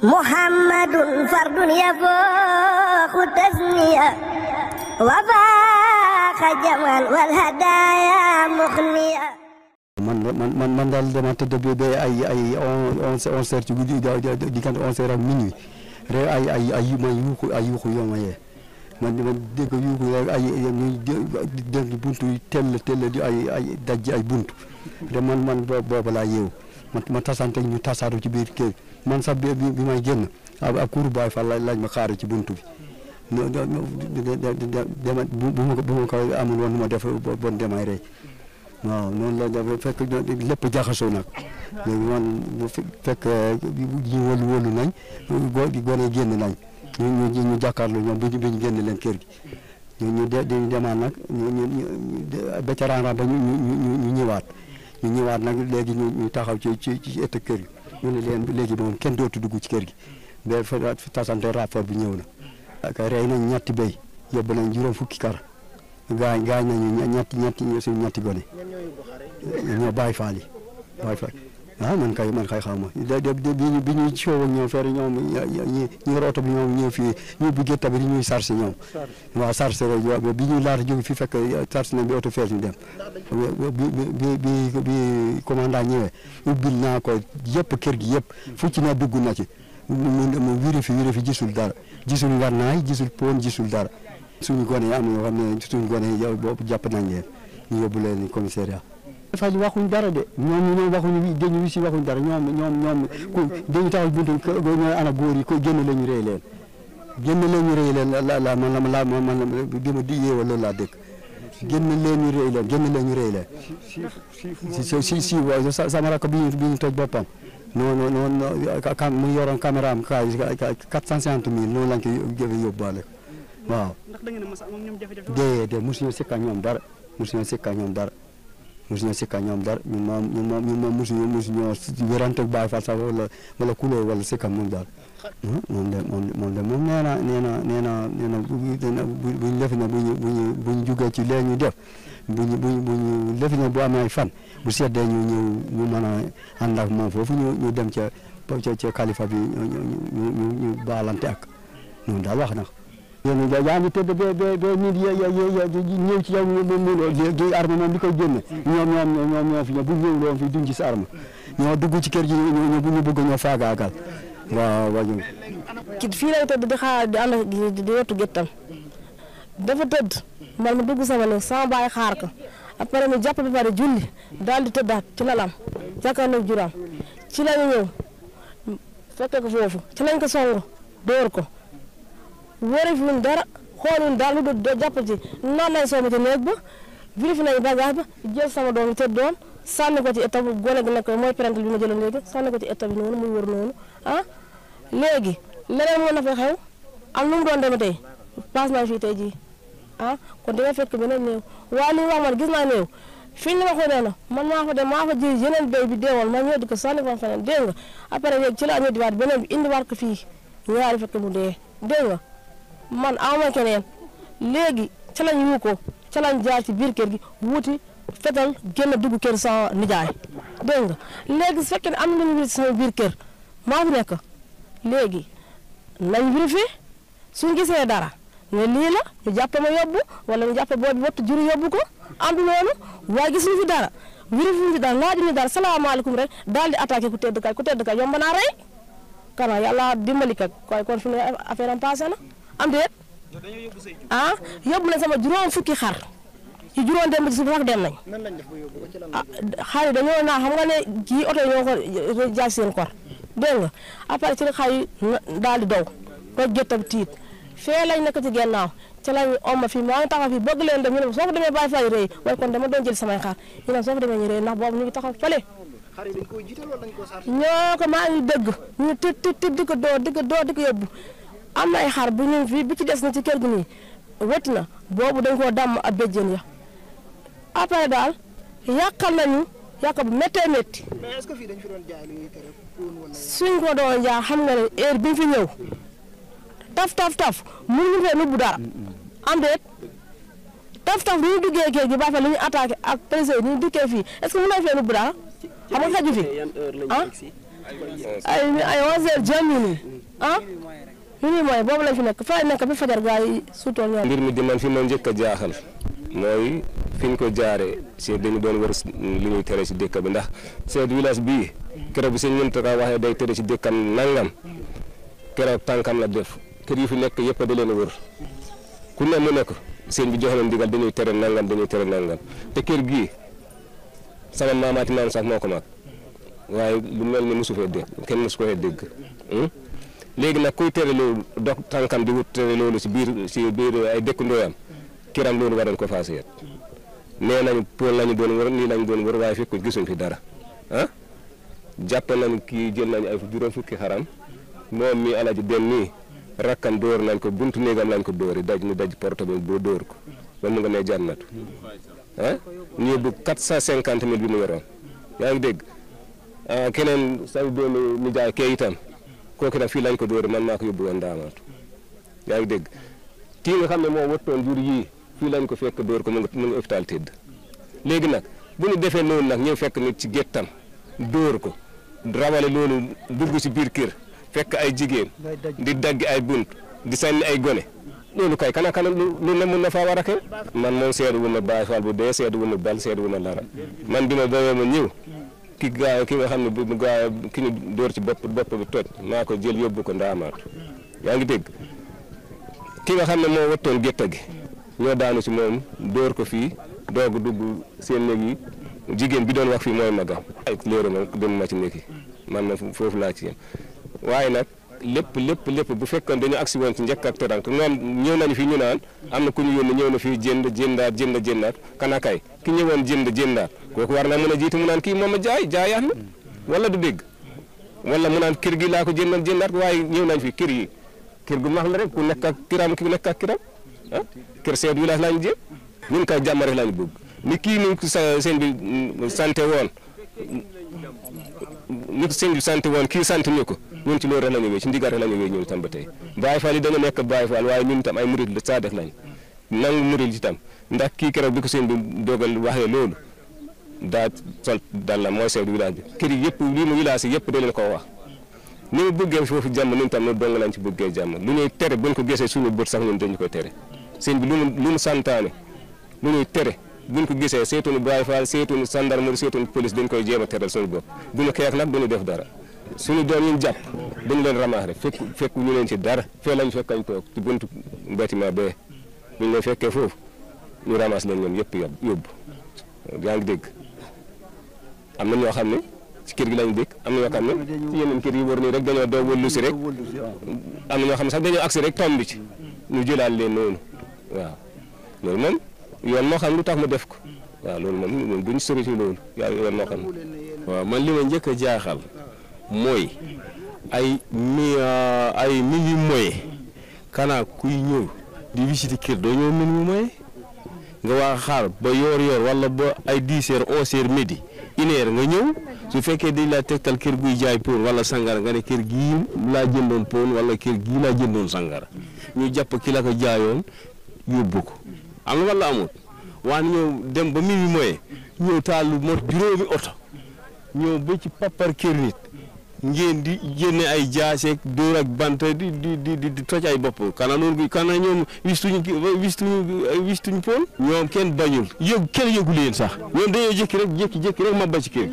محمد فرد يفوق تثنية وفاق جمعا والهدايا مخنية. man daal dama tëdd ba ay 11h ci guddi diggante 11h ak minuit rek ay yuuxu yoo ma yee man dégg yuuxu rek ay ñuy dégg buntu yi tell di ay dajji ay buntu de man booba laa yeewu ma tasante ñu tasaaru ci biir kër man sax bi may génn ab kuuru baay fa laaj ma xaaru ci buntu bi bu ma ko amul woon nu ma def bon demay rey waaw noonu la dafa fekk lépp jaxasoo nag léegi man bu fekk ñu wóolu nañ gone génn nañ ñu jàkkaarloo ñoom bu ñu génn leen kër gi ñu demaat nag bétéran ba ñu ñëwaat nag léegi ñu taxaw ci ëtt kër gi ñu ne leen léegi moom kenn dootu dugg ci kër gi ba fa tasante rapport bi ñëw na ak rey nañ ñetti béy yóbbu nañ juróom fukki kar gaañ nañu suñu ñetti gone ñoo bàyyi faal yi man kay xaw ma bi ñuy coow ak ñoom fere ñoom ñi roto bi ñoom ñëw fii ñu buggee tabir ñuy sarse ñoom waaw sarse bi ñuy laata jóge fi fekk sarse nañ bi oto fees ñu dem bi commandant ñëwee ubbil naa ko yëpp kër gi yëpp fu ci ne dugg na ci mu vérifié gisul dara gisul ngarnaay gisul poon gisul dara suñu gone yi am na yoo xam ne suñu gone yi yow boobu jàpp nañ leen ñu yóbbu leen commissariat. dafa waxuñ dara de ñoom waxuñu dañu wisi waxuñ dara ñoom dañu taxaw buntu ñooy ana góor yi ko génn leen ñu rey leen man bi ma di yeewal loolu laa dëkk génn leen ñu rey leen si waaw sama rakk bi ñu toj boppam non mu yoroon caméra am 450 000 noonu lañ ko yóbbaale waaw ndax da ngeen a mas a am ñoom jafe-jafe déedéet mosuñu sikka ñoom dara ñun moom mosuñu wérante Baay Faal sax wala kuloo wala sikka moom daal moom nee na buñ lefi na buñ jugee ci lee ñu def buñ lefi na bu amee ay fan bu seddee ñu mën a ànd ak moom foofu ñu dem ca kalifa bi ñu baalante ak ñun daal wax na yéen yaa ngi tëdd ba nit ñëw ci yow di arme moom li koy génne ñoo fi ñëw bu ñëw loon fi duñ ci sa arme ñoo dugg ci kër gi ñu bëgg ñoo faagaagal waaw ki fii lay tëdd di xaar di ànd di wetu géttam dafa tëdd man ma dugg sama ne sama baay xaar ko après ñu jàpp ba pare julli daal di tëddaat ci lalam jàkkaarloog juróom ci lañu ñëw fekke ko foofu ci lañ ko songu dóor ko wóoree dara xooluñ daal lu dul jàpp ci noonu lay soobee ci néeg ba vérifié nañu bagage ba jël sama doom te doon sànni ko ci état bi gone gi nekk mooy parental bi ma jëloon léegi sànni ko ci état bi noonu muy wër noonu léegi leneen mën na fa xew am nu mu doon demee tey paas naa fii tey jii kon dina fekk beneen néew waaye li mu wax man gis naa néew fiñ la ma ko nee na man maa fa dem maa fa ji yeneen béy bi deewoon ma ñëw di ko sànni ko feneen dégg nga après léegi ci laa ñëw di waat beneen bi indiwaat ko fii ñaari fekk mu dee dégg nga man awma keneen léegi ca lañ yu ko ca lañ jaar ci biir kër gi wuti fetal génn dugg kër sa nijaay dégg nga léegi su fekkee ne am nañu wuti sama biir kër maa fi nekk léegi nañ vérifié suñ gisee dara ne lii la ñu jàpp ma yóbbu wala ñu jàpp boobu wattu juru yóbbu ko am loolu waaye gisuñu fi dara vérifié fi dara laajuñu dara salaamaaleykum rek daal di attaqué ku tedd kay yomb naa rey kana yàlla dimbali kat kon fi ne affaire am passé na am déet yóbbu nañ sama juróom fukki xar ci juróom dem ci suuf wax dem nañ xar yi dañoo naa xam nga ne kii oto ñoo ko jaay seen kor dégg nga après ci xar yi daal di daw toj jottam tiit fee lañ nekk ci gennaaw ca lañ omma fii maa ngi taxaw fii bëgg leen dem ñu ne soo ko demee bàyyi fay rëy waaye kon dama doon jël samay xar ñu ne soo ko demee ñu rëy ndax boobu ñu ngi taxaw fële ñoo ko maa ngi dëgg ñu tëdd di ko door di ko yóbbu am na ay xar bu ñu fii bi ci des na ci kër gi nii wëtt na boobu dañ koo damm ak béjjén ya après daal yàqal nañu yàq bu méttee métti. mais est-ce que fii dañ fi doon jaay lu ñuy tere suñ ko doon jaay xam nga ne heure bi ñu fi ñëw taf mënuñu fee nubbu dara am déet taf lu ñu duggee kër gi ba fa lu ñu attaqué ak président ñu dikkee fii est-ce que mën nañu fee nubbu dara xam nga xaju fi ay 11h jëm ah ñu mooy boobu lañ fi nekk fa nekk bi fajar gaa yi suutoon ñoom. mbir mi di man fi ma njëkk a jaaxal mooy fi ñu ko jaaree si dañu doon wër li ñuy tere si dëkk bi ndax chef de village bii keroog bi sëñ Mountakha waxee day tere si dëkkam nangam keroog tànkam la def kër yi fi nekk yëpp da leen wër ku ne mu nekk sëñ bi joxe leen ndigal dañuy tere nangam te kër gii sama maamaati maam sax moo ko mag waaye lu mel ni mosu fee dégg kenn mosu ko fee dégg léegi nag kuy tere loolu dox tànkam di wut tere loolu si biir ay dëkkandooyam kiram loolu war nañ ko faa seet nee nañu pool lañu doon wër nii lañu doon wër waaye fekk gisuñ fi dara ah jàpp nañu kii jël nañu ay juróom fukki xaram moom mi alaji dem nii rakkam dóor nañ ko buntu néegam lañ ko dóori daj ñu daj porte bi boo dóor ko ba mu nga ne jannatu ah ñu yóbbu 450 000 bi mu yoroon yaa ngi dégg keneen sa doomu ñu jaay kee itam kooku nag fii lañ ko dóori man maa ko yóbbu woon ndaamaatu yaa ngi dégg kii nga xam ne moo wattoon jur yii fii lañ ko fekk dóor ko mu ngi hôpital tëdd léegi nag bu ñu defee noonu nag ñëw fekk nit ci géttam dóor ko rawale loolu dugg si biir kër fekk ay jigéen di dagg ay bunt di sànni ay gone loolu kay kana lu ne mën na faa war a kay man moom seedu wu ma Baay Faal bu dee seedu wu ma bal seedu wu ma lara man bi ma doyoo ma ñëw ki nga xam ne bu gaa ki ñu dóor ci bopp bi toj maa ko jël yóbbu ko ndaamaatu yaa ngi dégg ki nga xam ne moo wattoon gétta gi ñoo daanu si moom dóor ko fii doog dugg seen néeg yi jigéen bi doon wax fii mooy magam ay léero ma dem ma ci néeg yi man na foofu laa ci yem waaye nag lépp bu fekkoon dañu agsi woon ci njëkk ak terang ñoom ñëw nañu fi ñu naan am na ku ñu yónni ñëw na fii jëndaat kanakay ki ñëwoon jëndaat kooku war na mën a jiitu mu naan kii moom a jaayaat na wala du dégg wala mu naan kër gi laa ko jëndaat waaye ñëw nañ fi kër gu max la rek ku nekk ak kiram ah kër chef de village lañu jëm ñun kay jàmm rek lañu bëgg ni kii ni seen bi santé woon ni ko seen bi santé woon kii sant ñu ko ñun ci loolu rek la ñu wéy ci ndigal rek la ñu wéy ñun tam ba tey Baay Faal yi dañu nekk Baay Faal waaye ñun tam ay murid la saa def lañ nangu murid yi tam ndax kii keroog bi ko seen bi dogal waxee loolu daa sol dal la mooy chef de village bi kër yi yëpp lii mu village yi yëpp da leen ko wax ni mu bëggee foofu jàmm ñun tam noonu dong lañ ci bëggee jàmm lu ñuy tere buñ ko gisee suñu bët sax ñun dañu koy tere seen bi lu mu santaane lu ñuy tere buñ ko gisee seetuñu Baay Faal seetuñu gendarmerie seetuñu police dañ koy jéem a teral suñu bopp duñu xeex nag duñu def dara suñu doom ñu jàpp dañu leen ramax rek fekk ñu leen ci dara fee lañ fekkañ toog ci buntu bâtiment bee buñ leen fekkee foofu ñu ramasse leen ñoom yëpp yóbbu yaa ngi dégg am na ñoo xam ne ci kër gi lañu dëkk am na ñoo xam ne ci yeneen kër yi wër nii rek dañoo doog wëllu si rek am na ñoo xam ne sax dañoo agsi rek tomb ci ñu jëlaat leen noonu waaw loolu moom yoon moo xam lu tax mu def ko waaw loolu moom duñ sori ci loolu yoon moo xam waaw man li ma njëkk a jaaxal mooy ay minuit moyen kana kuy ñëw di visiter kër doo ñëw minuit moyen nga waa xaar ba yoor wala ba ay 10 heures 11 heures midi 1 heure nga ñëw su fekkee dañ laa tegtal kër guy jaay poon wala sangara nga ne kër gii laa jëndoon poon wala kër gii laa jëndoon sangara ñu jàpp ki la ko jaayoon yóbbu ko am na wala amul waan ñëw dem ba minuit moyen ñëw taal lu mot juróomi oto ñëw ba ci papar kër nit ngeen di génne ay jaaseeg dóor ak bant di toj ay bopp kana loolu kana ñoom wistuñu poon ñoom kenn bañul kenn yëgu leen sax ñoom dañoo jékki rek mabba ci kër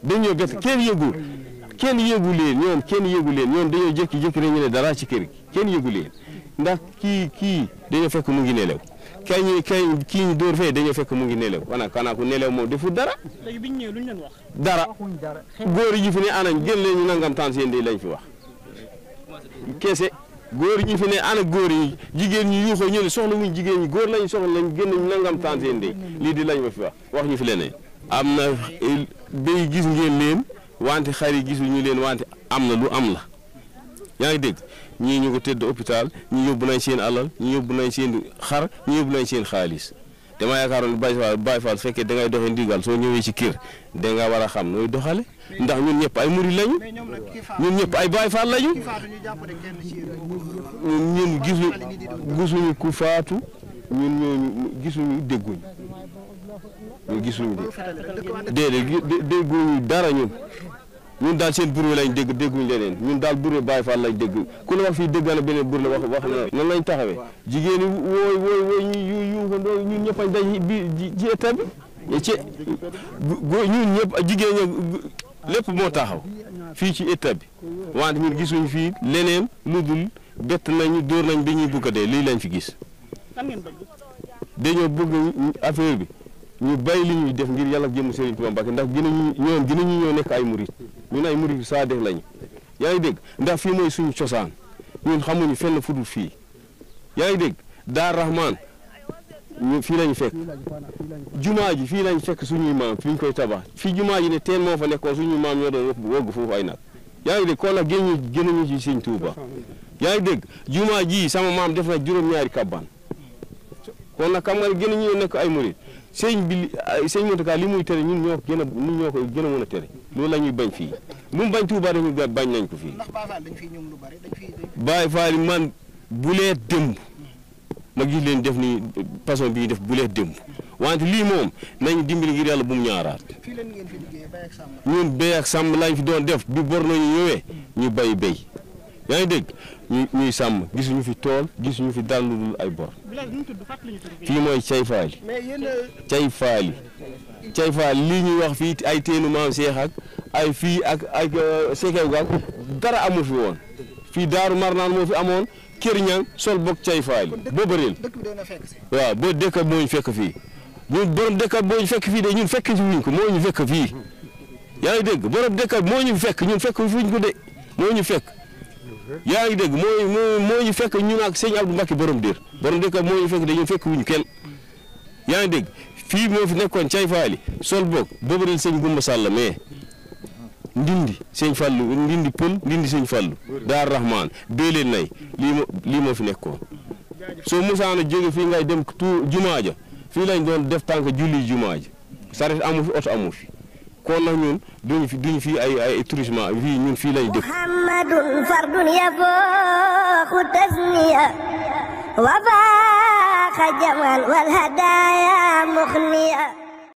dañoo bett kenn yëgu leen ñoom dañoo jékki-jékki rek ñu ne dara ci kër gi kenn yëgu leen ndax kii dañoo fekk mu ngi nelew kii ñu dóor fee dañoo fekk mu ngi nelew kana ku nelew moom defu dara léegi bi ñu ñëwee lu ñu leen wax dara góor yi fi ne anañ gën leen ñu nangam tan seen di lañ fi wax kese góor ñi fi ne ana góor yi jigéen ñi yuuxoo ñu ne soxla wuñ jigéen ñi góor lañ soxla lañ gën ñu nangam tan seen di lii di lañ ma fi wax ñu fi leneen am na béy gis ngeen leen wante xar yi gisuñu leen wante am na lu am la yaa ngi dégg ñii ñu ko tëdd hôpital ñi yóbbu nañ seen alal ñi yóbbu nañ seen xar ñi yóbbu nañ seen xaalis dama yaakaaroon Baay Faal fekkee da ngay doxee ndigal soo ñëwee ci kër da nga war a xam nooy doxale ndax ñun ñëpp ay murid lañu ñun ñëpp ay Baay Faal lañu ñun gisuñu ku faatu ñun ñooñu gisuñu dégguñu ñun gisuñu dégguñu dara ñun ñun daal seen burwe lañ dégg dégguñ leneen ñun daal burwe Baye Fall lañ dégg ku la wax fii dégg na beneen burwe wax na nan lañ taxawee jigéen ñi wooy ñun ñëpp a dañ bi ci état bi ci ñun ñëpp jigéen ñi lépp moo taxaw fii ci état bi wante ñun gisuñ fii leneen lu dul bett nañu dóor nañ bi ñuy bugg a dee lii lañ fi gis dañoo bëgg affaire bi ñu bàyyi li ñuy def ngir yàlla jëm Serigne Touba Mbacké ndax gënañu ñoo nekk ay murit ñun ay murit saa def lañu yaa ngi dégg ndax fii mooy suñu cosaan ñun xamuñu fenn fudul fii yaa ngi dégg Daar Rahman ñu fii lañu fekk jumaa ji fii lañu fekk suñuy maam fi ñu koy tabax fii jumaa ji ne teen moo fa nekkoon suñuy maam ñoo doon wogg foofu ay nag yaa ngi dégg kon nag gënuñu ci Serigne Touba yaa ngi dégg jumaa ji sama maam def na juróom-ñaari kabbaan kon nag xam nga gën ñu nekk ay murit sëñ bi sëñ Mountakha li muy tere ñun ñoo koy gën a mën a tere loolu la ñuy bañ fii lu mu bañ Touba dañu bañ nañ ko fii Baye Fall man bu lee démb ma gis leen def ni façon bi def bu lee démb wante lii moom nañu dimbali ngir yàlla bu mu ñaaraat ñun béy ak sàmm lañ fi doon def bi bor nañu ñëwee ñu bay béy yaa ngi dégg ñuy sàmm gisuñu fi tool gisuñu fi dal lu dul ay bor fii mooy cay faali lii ñuy wax fii ay teenu maam Cheikh ak ay fii ak sekew gaak dara amul fi woon fii Daaru Marnaan moo fi amoon kër ñang sol bokk cay faali boo bëreel waaw boo dëkk moo ñu fekk fii ñun borom dëkk moo ñu fekk fii de ñun fekk ci wuñ ko moo ñu fekk fii yaa ngi dégg borom dëkk moo ñu fekk ñun fekk fuñ ko de moo ñu fekk yaa ngi dégg moo ñu fekk ñun ak sëñ Abdou Mbacké borom déer borom dëkk moo ñu fekk de ñun fekk wuñu kenn yaa ngi dégg fii moo fi nekkoon cay faali sol boog boobaril sëñ Gumba Sall mais ndindi sëñ Fallu ndindi pël ndindi sëñ Fallu Daar Rahman béeleen nay lii moo fi nekkoon soo musaana jóge fii ngay dem jumaa ja fii lañ doon def tànk julli jumaa ja saret amu fi oto amu fi kon nag ñun duñu fi ay tourisme fii ñun fii lañ dëkk Muhammadun fardun yafooxu tasniya wa faaxa jamal wal hadaaya muxniya